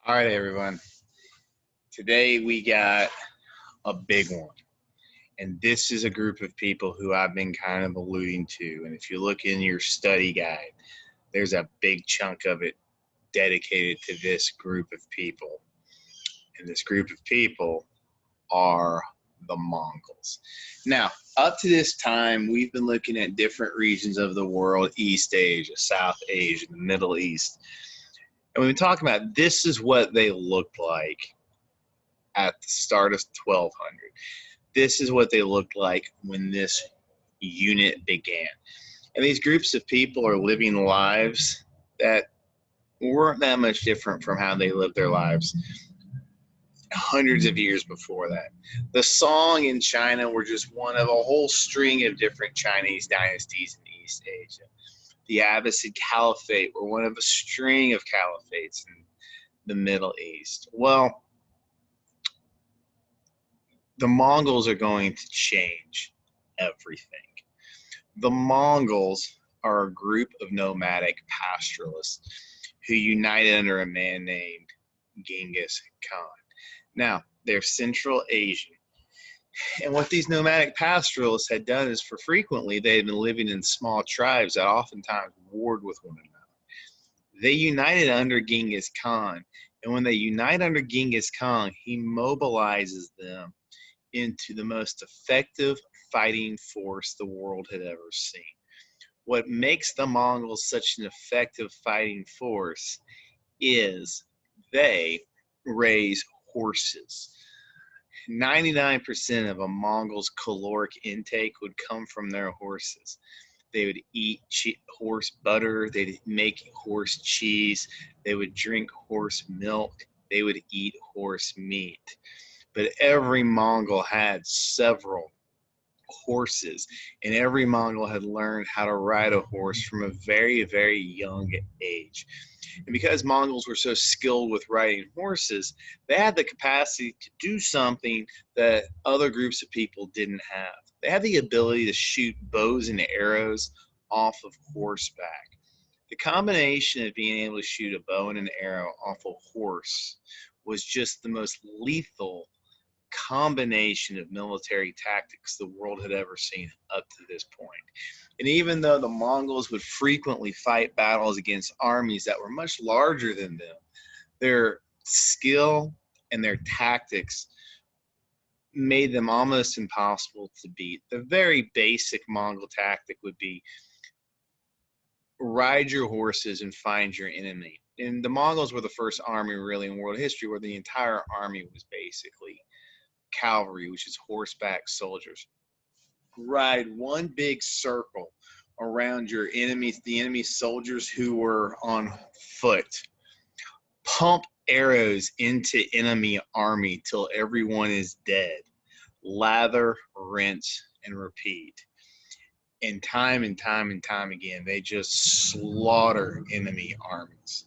All right, everyone. Today we got a big one. And this is a group of people who I've been kind of alluding to. And if you look in your study guide, there's a big chunk of it dedicated to this group of people. And this group of people are the Mongols. Now, up to this time, we've been looking at different regions of the world: East Asia, South Asia, the Middle East. And we've been talking about this is what they looked like at the start of 1200. This is what they looked like when this unit began. And these groups of people are living lives that weren't that much different from how they lived their lives hundreds of years before that. The Song in China were just one of a whole string of different Chinese dynasties in East Asia. The Abbasid Caliphate were one of a string of caliphates in the Middle East. Well, the Mongols are going to change everything. The Mongols are a group of nomadic pastoralists who united under a man named Genghis Khan. Now, they're Central Asian. And what these nomadic pastoralists had done is, for frequently, they had been living in small tribes that oftentimes warred with one another. They united under Genghis Khan. And when they unite under Genghis Khan, he mobilizes them into the most effective fighting force the world had ever seen. What makes the Mongols such an effective fighting force is they raise horses. 99% of a Mongol's caloric intake would come from their horses. They would eat horse butter, they'd make horse cheese, they would drink horse milk, they would eat horse meat. But every Mongol had several horses, and every Mongol had learned how to ride a horse from a very, very young age. And because Mongols were so skilled with riding horses, they had the capacity to do something that other groups of people didn't have. They had the ability to shoot bows and arrows off of horseback. The combination of being able to shoot a bow and an arrow off a horse was just the most lethal combination of military tactics the world had ever seen up to this point. And even though the Mongols would frequently fight battles against armies that were much larger than them, their skill and their tactics made them almost impossible to beat. The very basic Mongol tactic would be ride your horses and find your enemy. And the Mongols were the first army really in world history where the entire army was basically cavalry, which is horseback soldiers. Ride one big circle around your enemies, the enemy soldiers who were on foot. Pump arrows into enemy army till everyone is dead. Lather, rinse, and repeat. And time again, they just slaughter enemy armies.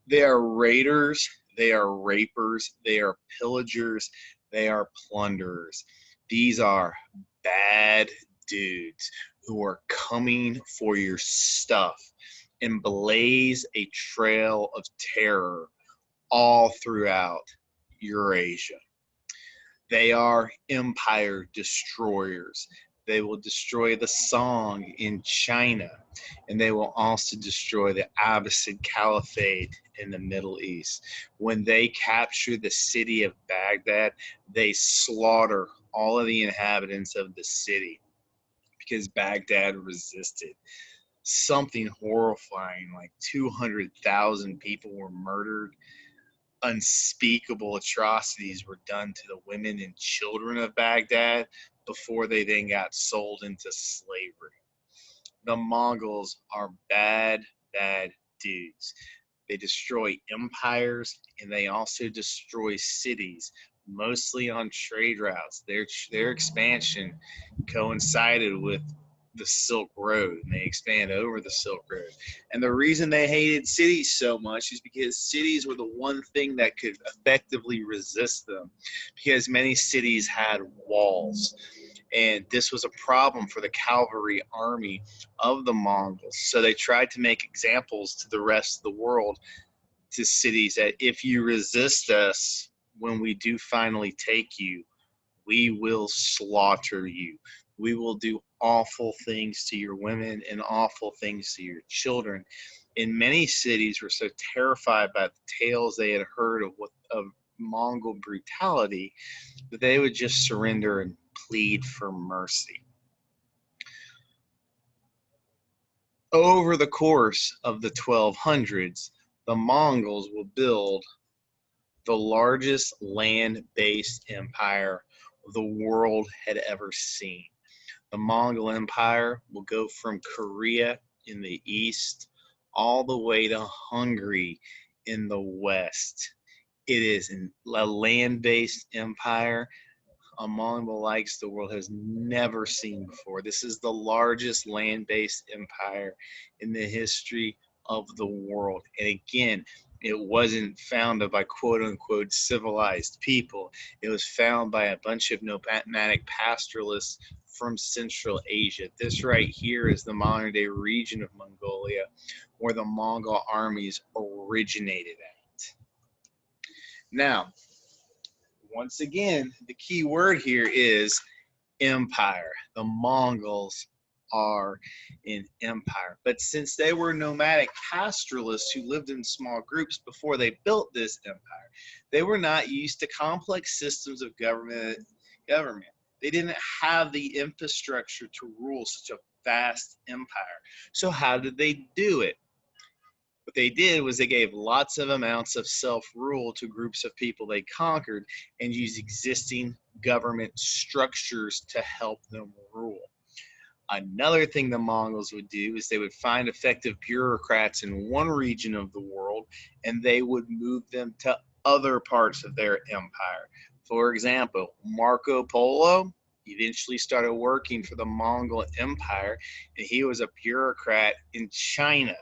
They are raiders, they are rapers, they are pillagers, they are plunderers. These are bad dudes who are coming for your stuff and blaze a trail of terror all throughout Eurasia. They are empire destroyers. They will destroy the Song in China, and they will also destroy the Abbasid Caliphate in the Middle East. When they capture the city of Baghdad, they slaughter all of the inhabitants of the city because Baghdad resisted. Something horrifying, like 200,000 people were murdered. Unspeakable atrocities were done to the women and children of Baghdad before they then got sold into slavery. The Mongols are bad, bad dudes. They destroy empires and they also destroy cities, mostly on trade routes. Their expansion coincided with the Silk Road, and they expand over the Silk Road. And the reason they hated cities so much is because cities were the one thing that could effectively resist them, because many cities had walls. And this was a problem for the cavalry army of the Mongols. So they tried to make examples to the rest of the world to cities that if you resist us when we do finally take you, we will slaughter you. We will do awful things to your women and awful things to your children. In many cities were so terrified by the tales they had heard of Mongol brutality that they would just surrender and plead for mercy. Over the course of the 1200s, the Mongols will build the largest land-based empire the world had ever seen. The Mongol Empire will go from Korea in the east all the way to Hungary in the west. It is a land-based empire among the likes the world has never seen before. This is the largest land-based empire in the history of the world. And again, it wasn't founded by quote unquote civilized people. It was founded by a bunch of nomadic pastoralists from Central Asia. This right here is the modern day region of Mongolia where the Mongol armies originated at. Now, once again, the key word here is empire. The Mongols are an empire. But since they were nomadic pastoralists who lived in small groups before they built this empire, they were not used to complex systems of government. They didn't have the infrastructure to rule such a vast empire. So how did they do it? What they did was they gave lots of amounts of self-rule to groups of people they conquered and used existing government structures to help them rule. Another thing the Mongols would do is they would find effective bureaucrats in one region of the world and they would move them to other parts of their empire. For example, Marco Polo eventually started working for the Mongol Empire and he was a bureaucrat in China.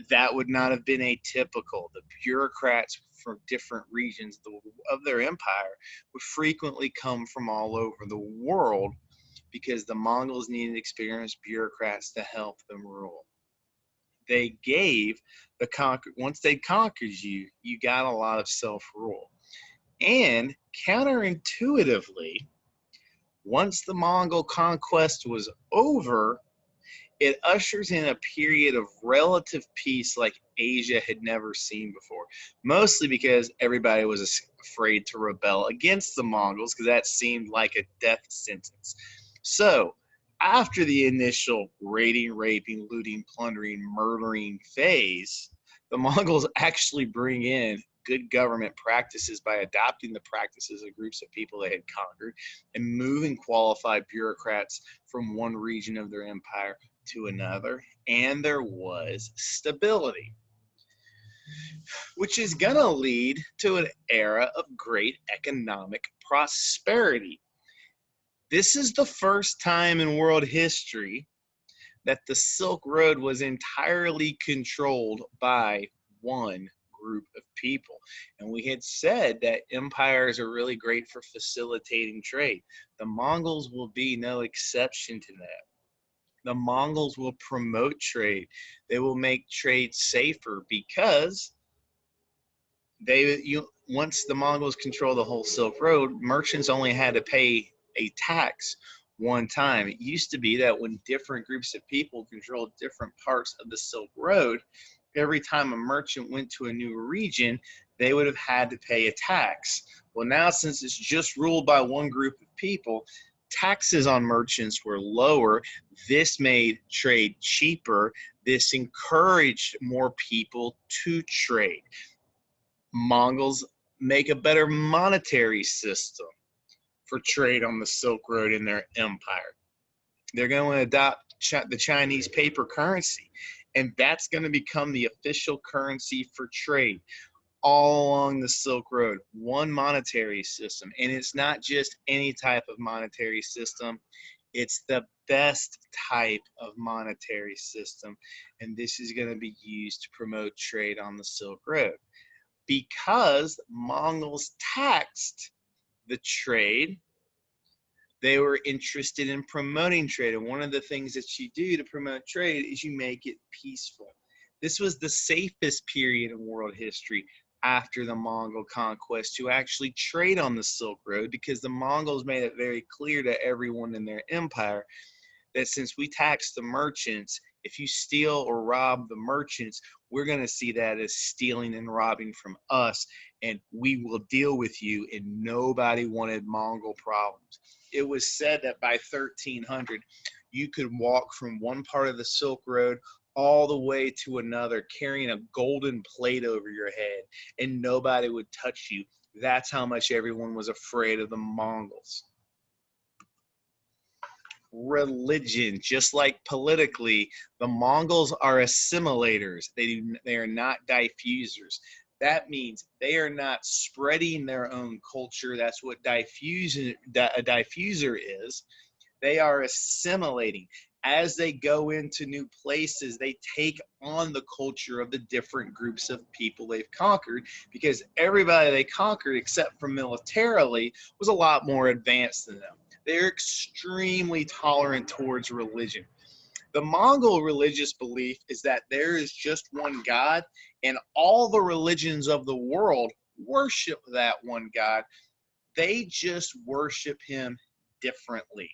That would not have been atypical. The bureaucrats from different regions of their empire would frequently come from all over the world because the Mongols needed experienced bureaucrats to help them rule. They gave once they conquered you, you got a lot of self-rule. And counterintuitively, once the Mongol conquest was over, it ushers in a period of relative peace like Asia had never seen before, mostly because everybody was afraid to rebel against the Mongols because that seemed like a death sentence. So after the initial raiding, raping, looting, plundering, murdering phase, the Mongols actually bring in good government practices by adopting the practices of groups of people they had conquered and moving qualified bureaucrats from one region of their empire to another, and there was stability, which is going to lead to an era of great economic prosperity. This is the first time in world history that the Silk Road was entirely controlled by one group of people. And we had said that empires are really great for facilitating trade. The Mongols will be no exception to that. The Mongols will promote trade. They will make trade safer because once the Mongols control the whole Silk Road, merchants only had to pay a tax one time. It used to be that when different groups of people controlled different parts of the Silk Road, every time a merchant went to a new region, they would have had to pay a tax. Well, now since it's just ruled by one group of people, taxes on merchants were lower. This made trade cheaper. This encouraged more people to trade. Mongols make a better monetary system for trade on the Silk Road in their empire. They're going to adopt the Chinese paper currency, and that's going to become the official currency for trade all along the Silk Road. One monetary system, and it's not just any type of monetary system. It's the best type of monetary system, and this is going to be used to promote trade on the Silk Road. Because Mongols taxed the trade, they were interested in promoting trade. And one of the things that you do to promote trade is you make it peaceful. This was the safest period in world history after the Mongol conquest to actually trade on the Silk Road, because the Mongols made it very clear to everyone in their empire that since we tax the merchants, if you steal or rob the merchants, we're going to see that as stealing and robbing from us, and we will deal with you. And nobody wanted Mongol problems. It was said that by 1300, you could walk from one part of the Silk Road all the way to another carrying a golden plate over your head, and nobody would touch you. That's how much everyone was afraid of the Mongols. Religion, just like politically, the Mongols are assimilators. They are not diffusers. That means they are not spreading their own culture. That's what a diffuser is. They are assimilating. As they go into new places, they take on the culture of the different groups of people they've conquered, because everybody they conquered, except for militarily, was a lot more advanced than them. They're extremely tolerant towards religion. The Mongol religious belief is that there is just one God, and all the religions of the world worship that one God. They just worship him differently.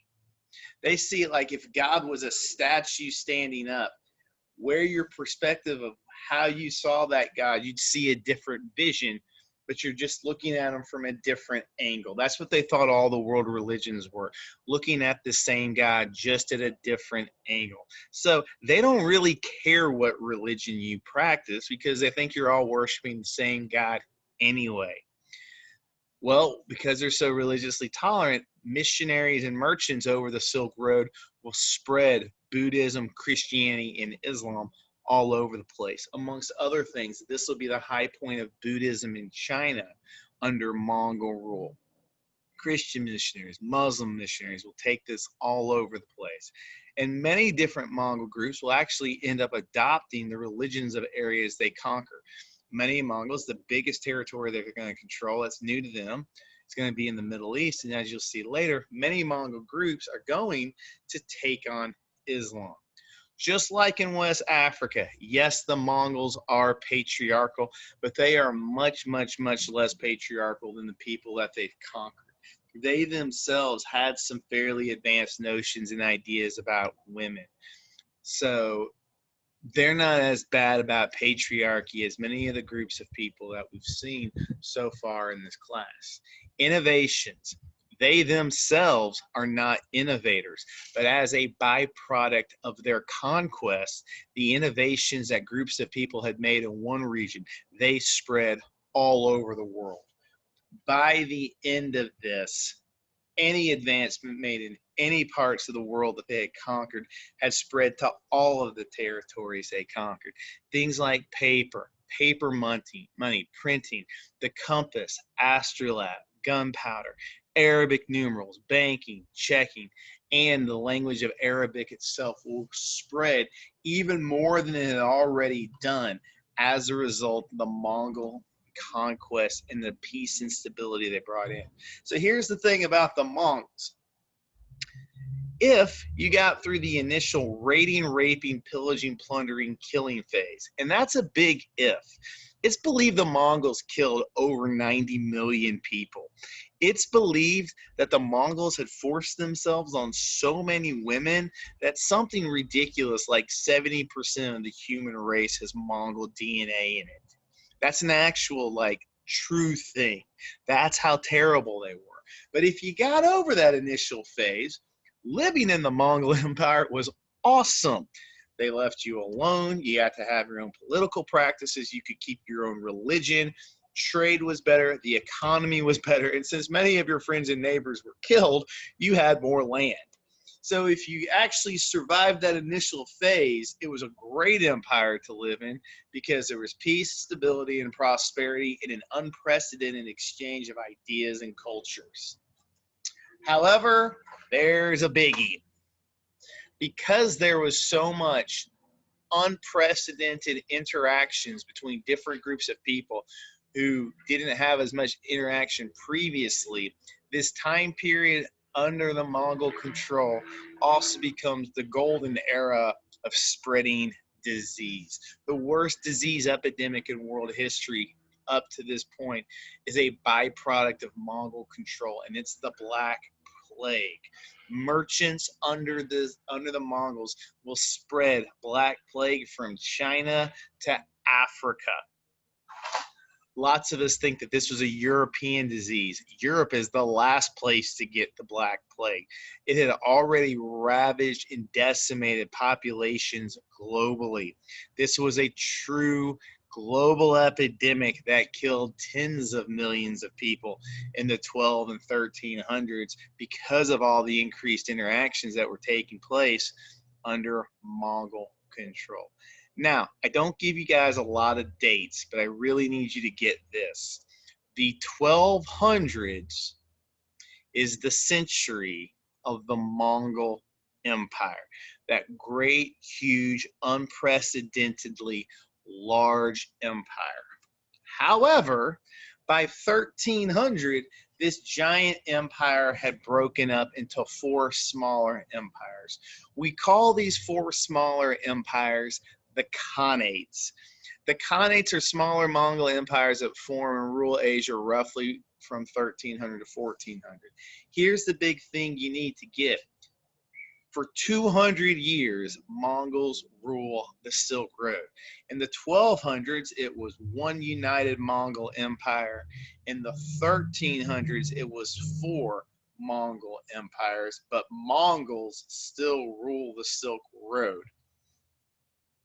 They see it like if God was a statue standing up, where your perspective of how you saw that God, you'd see a different vision, but you're just looking at him from a different angle. That's what they thought all the world religions were, looking at the same God just at a different angle. So they don't really care what religion you practice, because they think you're all worshiping the same God anyway. Well, because they're so religiously tolerant, missionaries and merchants over the Silk Road will spread Buddhism, Christianity, and Islam all over the place. Amongst other things, this will be the high point of Buddhism in China under Mongol rule. Christian missionaries, Muslim missionaries will take this all over the place. And many different Mongol groups will actually end up adopting the religions of areas they conquer. Many Mongols, the biggest territory they're going to control that's new to them, it's going to be in the Middle East. And as you'll see later, many Mongol groups are going to take on Islam. Just like in West Africa, yes, the Mongols are patriarchal, but they are much, much, much less patriarchal than the people that they've conquered. They themselves had some fairly advanced notions and ideas about women. So they're not as bad about patriarchy as many of the groups of people that we've seen so far in this class. Innovations. They themselves are not innovators, but as a byproduct of their conquest, the innovations that groups of people had made in one region, they spread all over the world. By the end of this, any advancement made in any parts of the world that they had conquered had spread to all of the territories they conquered. Things like paper money, printing, the compass, astrolabe, gunpowder, Arabic numerals, banking, checking, and the language of Arabic itself will spread even more than it had already done as a result of the Mongol conquest and the peace and stability they brought in. So here's the thing about the Mongols. If you got through the initial raiding, raping, pillaging, plundering, killing phase, and that's a big if, it's believed the Mongols killed over 90 million people. It's believed that the Mongols had forced themselves on so many women that something ridiculous like 70% of the human race has Mongol DNA in it. That's an actual, like, true thing. That's how terrible they were. But if you got over that initial phase, living in the Mongol Empire was awesome. They left you alone. You got to have your own political practices. You could keep your own religion. Trade was better. The economy was better. And since many of your friends and neighbors were killed, you had more land. So if you actually survived that initial phase, it was a great empire to live in, because there was peace, stability, and prosperity in an unprecedented exchange of ideas and cultures. However, there's a biggie. Because there was so much unprecedented interactions between different groups of people who didn't have as much interaction previously, this time period under the Mongol control also becomes the golden era of spreading disease. The worst disease epidemic in world history up to this point is a byproduct of Mongol control, and it's the Black Plague. Merchants under the Mongols will spread Black Plague from China to Africa. Lots of us think that this was a European disease. Europe is the last place to get the Black Plague. It had already ravaged and decimated populations globally. This was a true global epidemic that killed tens of millions of people in the 12 and 1300s because of all the increased interactions that were taking place under Mongol control. Now, I don't give you guys a lot of dates, but I really need you to get this. The 1200s is the century of the Mongol Empire, that great, huge, unprecedentedly large empire. However, by 1300, this giant empire had broken up into 4 smaller empires. We call these 4 smaller empires the Khanates. The Khanates are smaller Mongol empires that form and rule Asia roughly from 1300 to 1400. Here's the big thing you need to get. For 200 years, Mongols rule the Silk Road. In the 1200s, it was one united Mongol empire. In the 1300s, it was 4 Mongol empires, but Mongols still rule the Silk Road.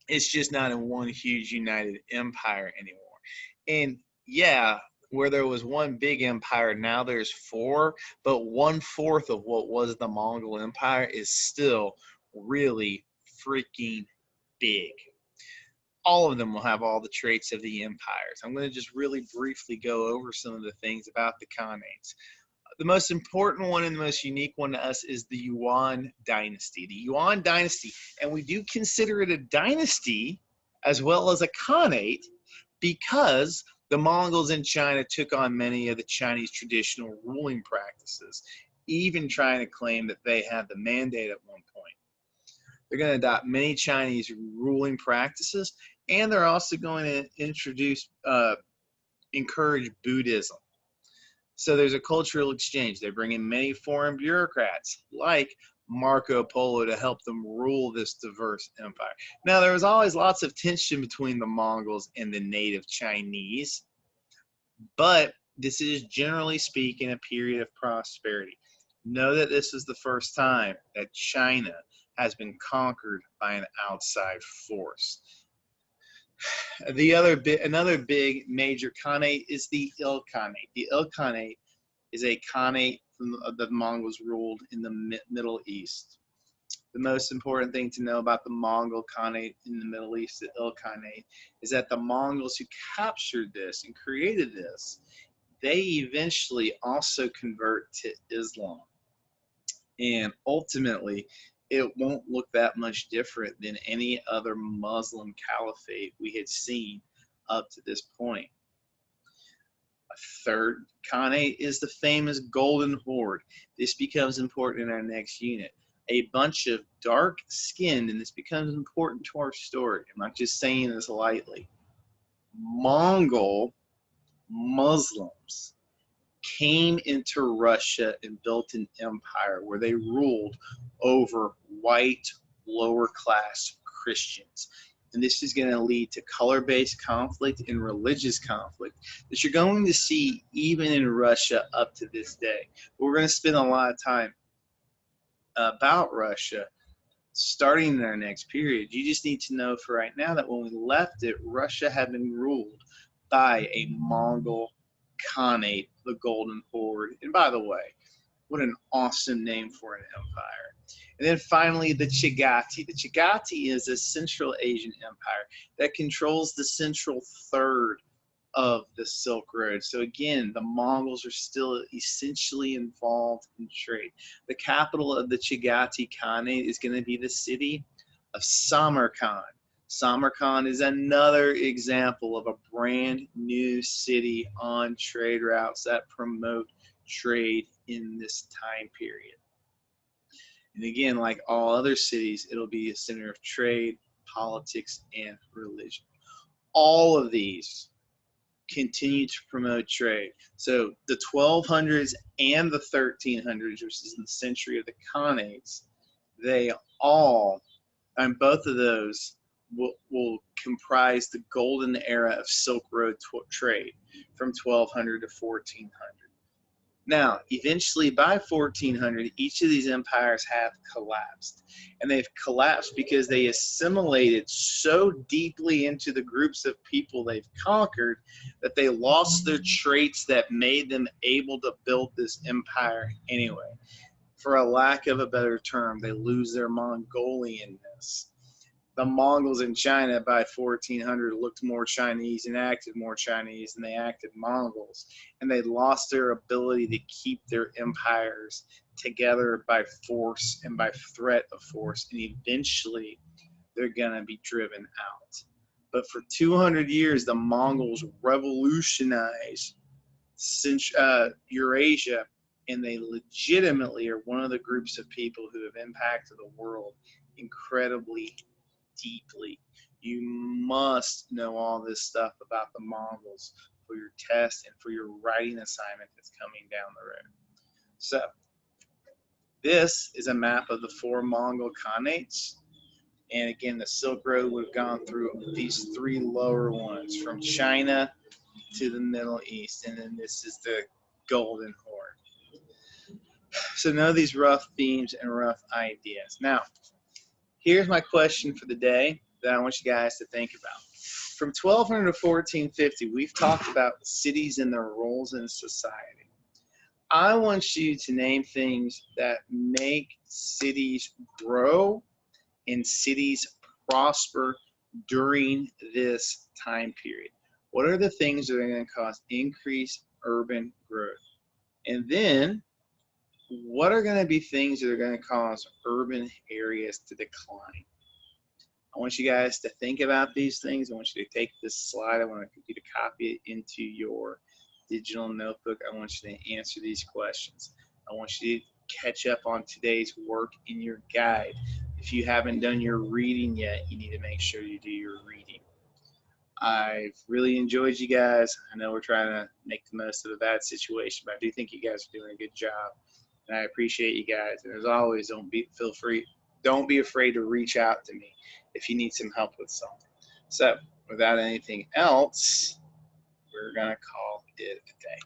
It's just not in one huge united empire anymore. And yeah, where there was one big empire, now there's 4, but 1/4 of what was the Mongol Empire is still really freaking big. All of them will have all the traits of the empires. I'm going to just really briefly go over some of the things about the Khanates. The most important one and the most unique one to us is the Yuan dynasty. The Yuan dynasty, and we do consider it a dynasty as well as a Khanate because the Mongols in China took on many of the Chinese traditional ruling practices, even trying to claim that they had the mandate at one point. They're going to adopt many Chinese ruling practices, and they're also going to encourage Buddhism. So there's a cultural exchange. They bring in many foreign bureaucrats like Marco Polo to help them rule this diverse empire. Now, there was always lots of tension between the Mongols and the native Chinese, but this is, generally speaking, a period of prosperity. Know that this is the first time that China has been conquered by an outside force. Another big major Khanate is the Ilkhanate. The Ilkhanate is a Khanate from the Mongols ruled in the Middle East. The most important thing to know about the Mongol Khanate in the Middle East, the Ilkhanate, is that the Mongols who captured this and created this, they eventually also convert to Islam. And ultimately, it won't look that much different than any other Muslim caliphate we had seen up to this point. A third Khanate is the famous Golden Horde. This becomes important in our next unit. A bunch of dark-skinned, and this becomes important to our story. I'm not just saying this lightly. Mongol Muslims came into Russia and built an empire where they ruled over white, lower-class Christians. And this is going to lead to color-based conflict and religious conflict that you're going to see even in Russia up to this day. But we're going to spend a lot of time about Russia starting in our next period. You just need to know for right now that when we left it, Russia had been ruled by a Mongol Khanate, the Golden Horde. And by the way, what an awesome name for an empire. And then finally, the Chagati. The Chagati is a Central Asian empire that controls the central third of the Silk Road. So again, the Mongols are still essentially involved in trade. The capital of the Chagati Khanate is going to be the city of Samarkand. Samarkand is another example of a brand new city on trade routes that promote trade in this time period. And again, like all other cities, it'll be a center of trade, politics, and religion. All of these continue to promote trade. So the 1200s and the 1300s, which is the century of the Khanates, they all, and both of those will comprise the golden era of Silk Road trade from 1200 to 1400. Now, eventually by 1400, each of these empires have collapsed. And they've collapsed because they assimilated so deeply into the groups of people they've conquered that they lost their traits that made them able to build this empire anyway. For a lack of a better term, they lose their Mongolianness. The Mongols in China by 1400 looked more Chinese and acted more Chinese than they acted Mongols. And they lost their ability to keep their empires together by force and by threat of force. And eventually, they're going to be driven out. But for 200 years, the Mongols revolutionized Eurasia, and they legitimately are one of the groups of people who have impacted the world incredibly deeply. You must know all this stuff about the Mongols for your test and for your writing assignment that's coming down the road. So, this is a map of the 4 Mongol Khanates. And again, the Silk Road would have gone through these 3 lower ones from China to the Middle East. And then this is the Golden Horde. So know these rough themes and rough ideas. Now, here's my question for the day that I want you guys to think about. From 1200 to 1450, we've talked about cities and their roles in society. I want you to name things that make cities grow and cities prosper during this time period. What are the things that are going to cause increased urban growth? And then, what are going to be things that are going to cause urban areas to decline? I want you guys to think about these things. I want you to take this slide. I want you to copy it into your digital notebook. I want you to answer these questions. I want you to catch up on today's work in your guide. If you haven't done your reading yet, you need to make sure you do your reading. I've really enjoyed you guys. I know we're trying to make the most of a bad situation, but I do think you guys are doing a good job. And I appreciate you guys. And as always, don't be afraid to reach out to me if you need some help with something. So without anything else, we're going to call it a day.